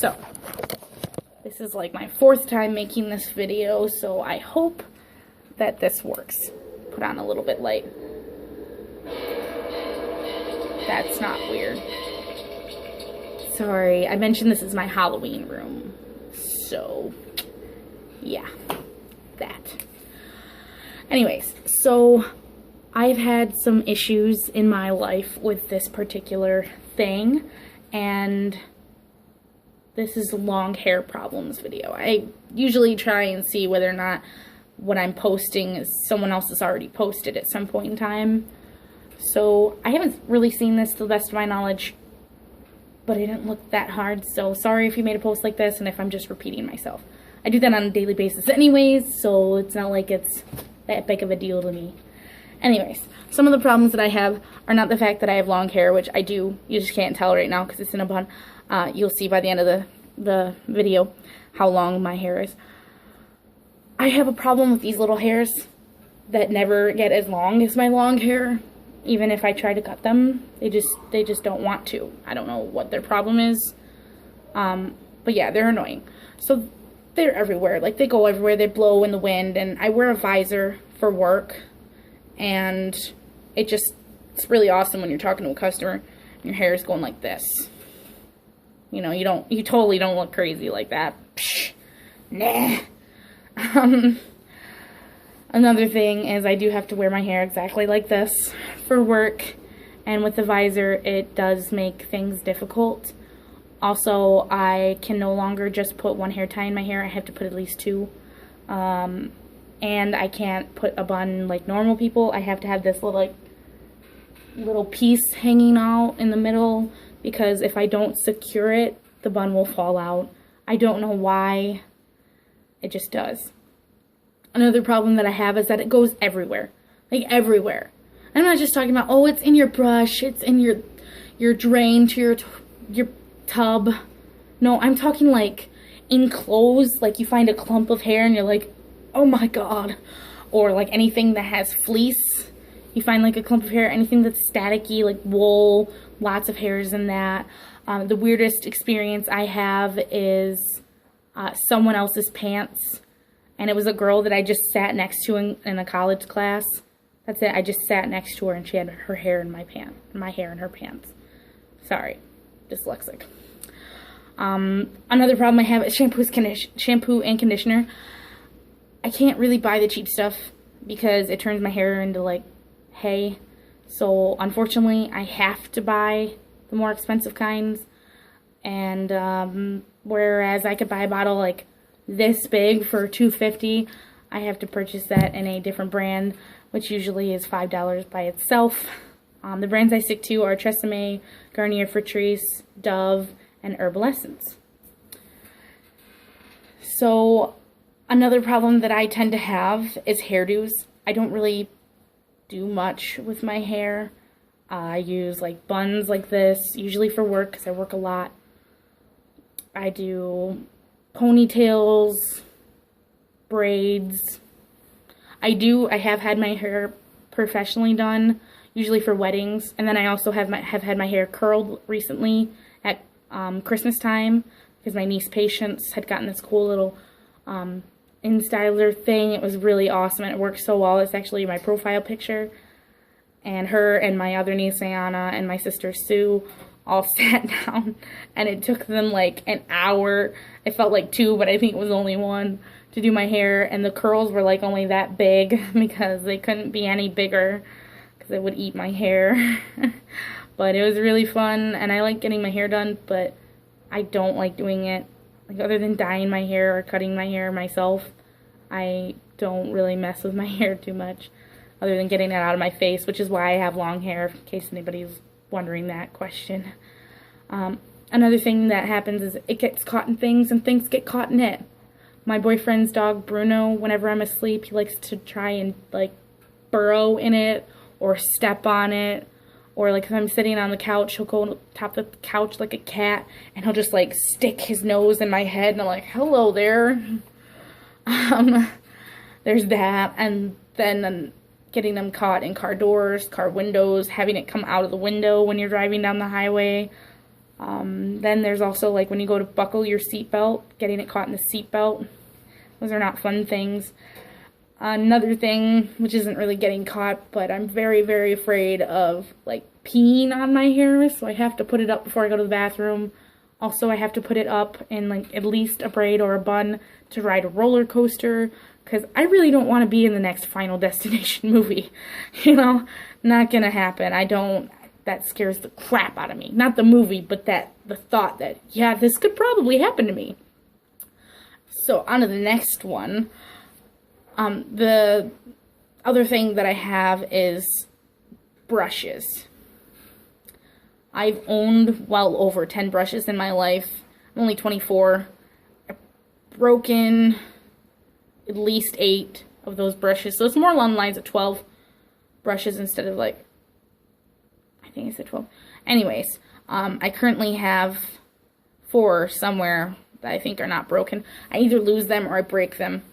So, this is like my 4th time making this video, so I hope that this works. Put on a little bit light. That's not weird. Sorry, I mentioned this is my Halloween room. So, yeah, that. Anyways, so I've had some issues in my life with this particular thing, and this is a long hair problems video. I usually try and see whether or not what I'm posting is someone else has already posted at some point in time. So I haven't really seen this to the best of my knowledge, but it didn't look that hard, so sorry if you made a post like this and if I'm just repeating myself. I do that on a daily basis anyways, so it's not like it's that big of a deal to me. Anyways, some of the problems that I have are not the fact that I have long hair, which I do. You just can't tell right now because it's in a bun. You'll see by the end of the video how long my hair is. I have a problem with these little hairs that never get as long as my long hair. Even if I try to cut them, they just don't want to. I don't know what their problem is. But yeah, they're annoying. So they're everywhere. Like, they go everywhere. They blow in the wind. And I wear a visor for work. And it's really awesome when you're talking to a customer and your hair is going like this. You know, you totally don't look crazy like that. Psh, nah. Another thing is I do have to wear my hair exactly like this for work, and with the visor it does make things difficult. Also, I can no longer just put one hair tie in my hair. I have to put at least 2. And I can't put a bun like normal people. I have to have this little piece hanging out in the middle, because if I don't secure it, the bun will fall out. I don't know why. It just does. Another problem that I have is that it goes everywhere. Like, everywhere. I'm not just talking about, oh, it's in your brush, it's in your drain to your tub. No, I'm talking like in clothes. Like, you find a clump of hair and you're like, oh my god. Or like anything that has fleece. You find like a clump of hair, anything that's staticky, like wool, lots of hairs in that. The weirdest experience I have is someone else's pants. And it was a girl that I just sat next to in a college class. That's it. I just sat next to her and she had her hair in my hair in her pants. Sorry. Dyslexic. Another problem I have is shampoo and conditioner. I can't really buy the cheap stuff because it turns my hair into like hay. So unfortunately, I have to buy the more expensive kinds. And whereas I could buy a bottle like this big for $2.50, I have to purchase that in a different brand, which usually is $5 by itself. The brands I stick to are Tresemme, Garnier Fructis, Dove, and Herbal Essence. So another problem that I tend to have is hairdos. I don't really do much with my hair. I use like buns like this, usually for work because I work a lot. I do ponytails, braids. I have had my hair professionally done, usually for weddings, and then I also have had my hair curled recently at Christmas time because my niece Patience had gotten this cool little InStyler thing. It was really awesome and it worked so well. It's actually my profile picture, and her and my other niece Ayana and my sister Sue all sat down, and it took them like an hour. It felt like 2, but I think it was only 1 to do my hair, and the curls were like only that big because they couldn't be any bigger because it would eat my hair. But it was really fun, and I like getting my hair done, but I don't like doing it. Like, other than dyeing my hair or cutting my hair myself, I don't really mess with my hair too much, other than getting it out of my face, which is why I have long hair, in case anybody's wondering that question. Another thing that happens is it gets caught in things and things get caught in it. My boyfriend's dog Bruno, whenever I'm asleep, he likes to try and like burrow in it or step on it, or like if I'm sitting on the couch, he'll go on top of the couch like a cat and he'll just like stick his nose in my head, and I'm like, hello there. There's that. And then getting them caught in car doors, car windows, having it come out of the window when you're driving down the highway. Then there's also like when you go to buckle your seatbelt, getting it caught in the seatbelt. Those are not fun things. Another thing, which isn't really getting caught, but I'm very, very afraid of like peeing on my hair, so I have to put it up before I go to the bathroom. Also, I have to put it up in like at least a braid or a bun to ride a roller coaster, because I really don't want to be in the next Final Destination movie. You know, not gonna happen. That scares the crap out of me. Not the movie, but the thought that, yeah, this could probably happen to me. So, on to the next one. The other thing that I have is brushes. I've owned well over 10 brushes in my life. I'm only 24. I've broken at least 8 of those brushes. So it's more along the lines of 12 brushes instead of like, I think I said 12. Anyways, I currently have 4 somewhere that I think are not broken. I either lose them or I break them.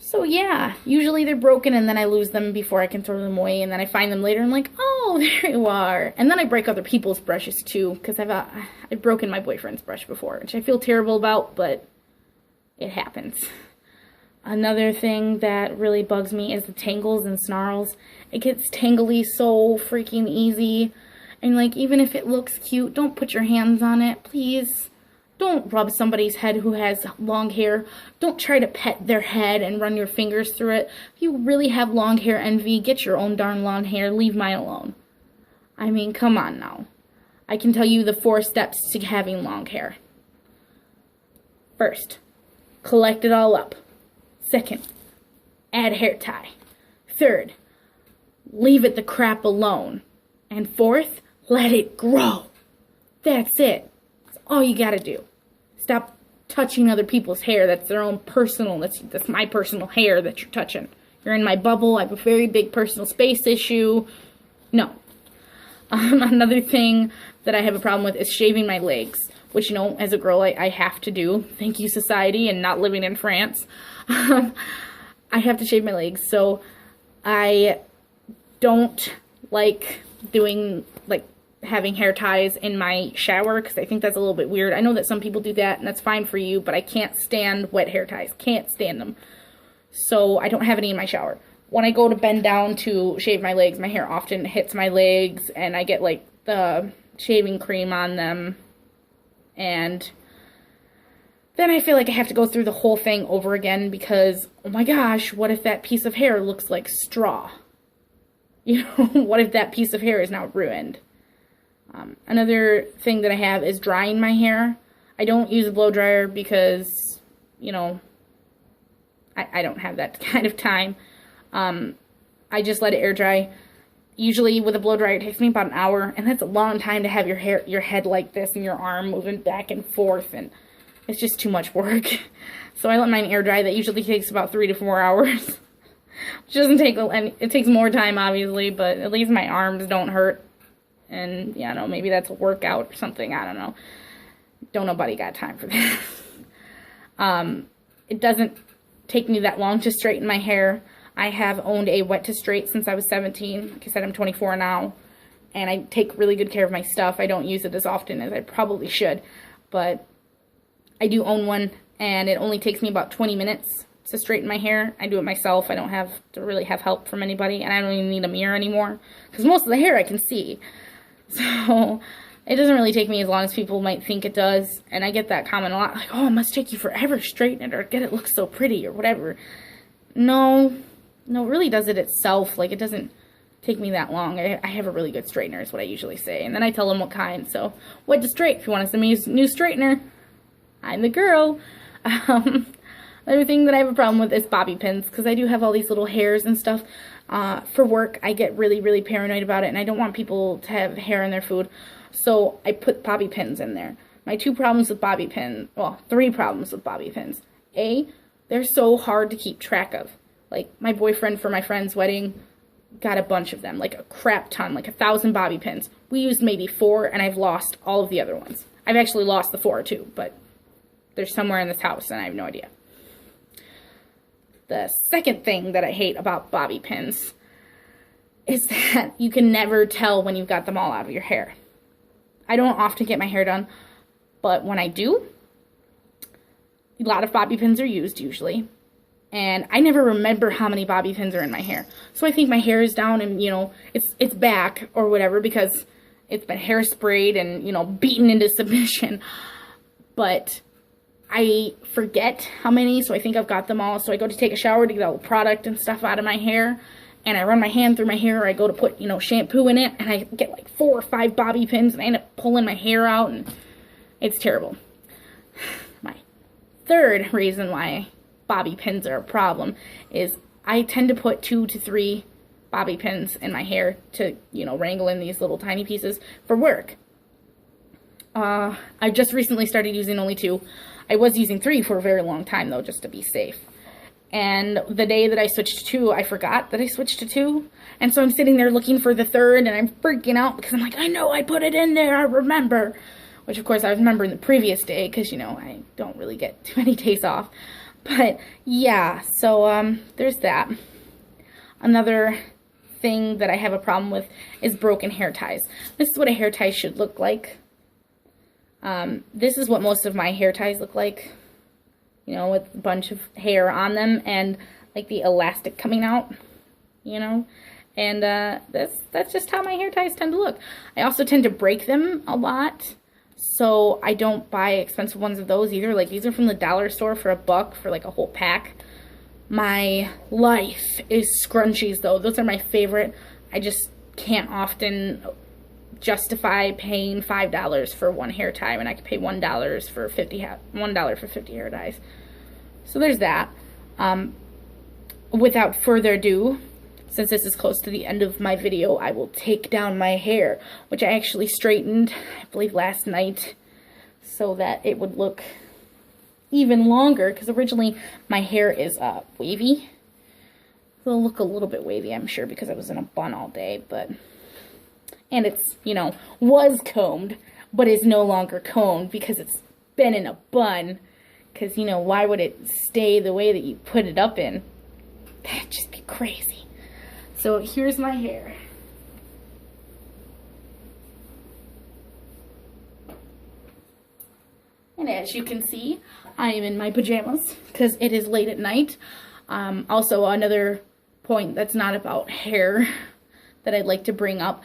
So yeah, usually they're broken and then I lose them before I can throw them away, and then I find them later and I'm like, oh, there you are. And then I break other people's brushes too, because I've broken my boyfriend's brush before, which I feel terrible about, but it happens. Another thing that really bugs me is the tangles and snarls. It gets tangly so freaking easy, and like even if it looks cute, don't put your hands on it, please. Don't rub somebody's head who has long hair. Don't try to pet their head and run your fingers through it. If you really have long hair envy, get your own darn long hair. Leave mine alone. I mean, come on now. I can tell you the 4 steps to having long hair. First, collect it all up. Second, add hair tie. Third, leave it the crap alone. And fourth, let it grow. That's it. That's all you gotta do. Stop touching other people's hair. That's their own personal, that's my personal hair that you're touching. You're in my bubble. I have a very big personal space issue. No. Another thing that I have a problem with is shaving my legs, which, you know, as a girl, I have to do. Thank you, society, and not living in France. I have to shave my legs, so I don't like doing, like, having hair ties in my shower, because I think that's a little bit weird. I know that some people do that, and that's fine for you, but I can't stand wet hair ties. Can't stand them. So I don't have any in my shower. When I go to bend down to shave my legs, my hair often hits my legs, and I get, like, the shaving cream on them, and then I feel like I have to go through the whole thing over again because, oh my gosh, what if that piece of hair looks like straw? You know, what if that piece of hair is now ruined? Another thing that I have is drying my hair. I don't use a blow dryer because, you know, I don't have that kind of time. I just let it air dry. Usually with a blow dryer, it takes me about an hour, and that's a long time to have your head like this and your arm moving back and forth, and it's just too much work. So I let mine air dry. That usually takes about 3 to 4 hours. Which doesn't take, it takes more time, obviously, but at least my arms don't hurt. And, yeah, I don't know, maybe that's a workout or something, I don't know. Don't nobody got time for that. It doesn't take me that long to straighten my hair. I have owned a wet to straight since I was 17. Like I said, I'm 24 now. And I take really good care of my stuff. I don't use it as often as I probably should. But I do own one, and it only takes me about 20 minutes to straighten my hair. I do it myself. I don't have to really have help from anybody, and I don't even need a mirror anymore. Because most of the hair I can see. So it doesn't really take me as long as people might think it does. And I get that comment a lot, like, oh, it must take you forever to straighten it or get it look so pretty or whatever. No, it really does it itself. Like, it doesn't take me that long. I have a really good straightener is what I usually say. And then I tell them what kind. So, what to straight? If you want to send me a new straightener, I'm the girl. Another thing that I have a problem with is bobby pins, because I do have all these little hairs and stuff. For work, I get really, really paranoid about it, and I don't want people to have hair in their food. So I put bobby pins in there. My 2 problems with bobby pins, well, 3 problems with bobby pins. A, they're so hard to keep track of. Like, my boyfriend for my friend's wedding got a bunch of them, like a crap ton, like 1,000 bobby pins. We used maybe 4, and I've lost all of the other ones. I've actually lost the 4 too, but they're somewhere in this house, and I have no idea. The second thing that I hate about bobby pins is that you can never tell when you've got them all out of your hair. I don't often get my hair done, but when I do, a lot of bobby pins are used usually. And I never remember how many bobby pins are in my hair. So I think my hair is down and, you know, it's back or whatever because it's been hairsprayed and, you know, beaten into submission. But I forget how many, so I think I've got them all. So I go to take a shower to get all the product and stuff out of my hair. And I run my hand through my hair, or I go to put, you know, shampoo in it. And I get like 4 or 5 bobby pins and I end up pulling my hair out. And it's terrible. My third reason why bobby pins are a problem is I tend to put 2 to 3 bobby pins in my hair to, you know, wrangle in these little tiny pieces for work. I just recently started using only 2. I was using 3 for a very long time though, just to be safe. And the day that I switched to 2, I forgot that I switched to 2. And so I'm sitting there looking for the 3rd and I'm freaking out because I'm like, I know I put it in there, I remember. Which of course I was remembering the previous day because, you know, I don't really get too many days off. But yeah, so there's that. Another thing that I have a problem with is broken hair ties. This is what a hair tie should look like. This is what most of my hair ties look like. You know, with a bunch of hair on them and like the elastic coming out, you know. And that's just how my hair ties tend to look. I also tend to break them a lot. So I don't buy expensive ones of those either. Like these are from the dollar store for $1 for like a whole pack. My life is scrunchies though. Those are my favorite. I just can't often justify paying $5 for one hair tie when I could pay $1 for 50 hair ties. So there's that. Without further ado, since this is close to the end of my video, I will take down my hair, which I actually straightened, I believe last night, so that it would look even longer, because originally my hair is wavy. It'll look a little bit wavy, I'm sure, because I was in a bun all day, but, and it's, you know, was combed, but is no longer combed because it's been in a bun, because, you know, why would it stay the way that you put it up in? That'd just be crazy. So here's my hair. And as you can see, I am in my pajamas because it is late at night. Also, another point that's not about hair that I'd like to bring up.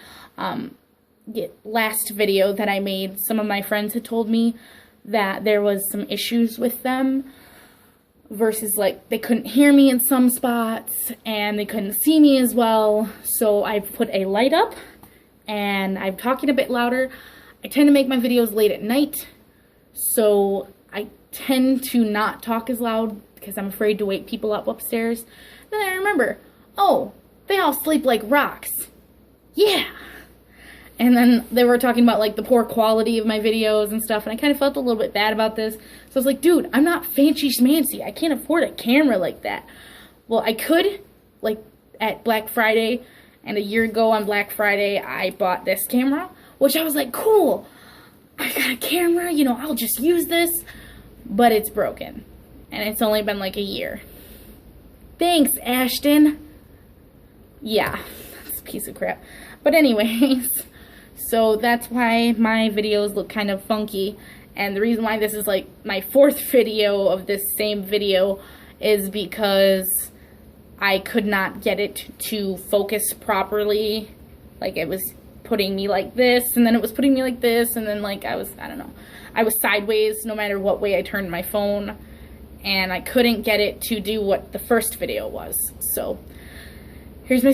Last video that I made, some of my friends had told me that there was some issues with them. Versus, like, they couldn't hear me in some spots, and they couldn't see me as well. So I've put a light up, and I'm talking a bit louder. I tend to make my videos late at night, so I tend to not talk as loud because I'm afraid to wake people up upstairs. Then I remember, oh, they all sleep like rocks. Yeah. And then they were talking about, like, the poor quality of my videos and stuff, and I kind of felt a little bit bad about this. So I was like, dude, I'm not fancy schmancy. I can't afford a camera like that. Well, I could, like, at Black Friday, and a year ago on Black Friday, I bought this camera, which I was like, cool. I got a camera, you know, I'll just use this. But it's broken, and it's only been, like, a year. Thanks, Ashton. Yeah, that's a piece of crap. But anyways... So that's why my videos look kind of funky, and the reason why this is like my 4th video of this same video is because I could not get it to focus properly. Like, it was putting me like this, and then it was putting me like this, and then, like, I don't know, I was sideways no matter what way I turned my phone, and I couldn't get it to do what the first video was. So here's my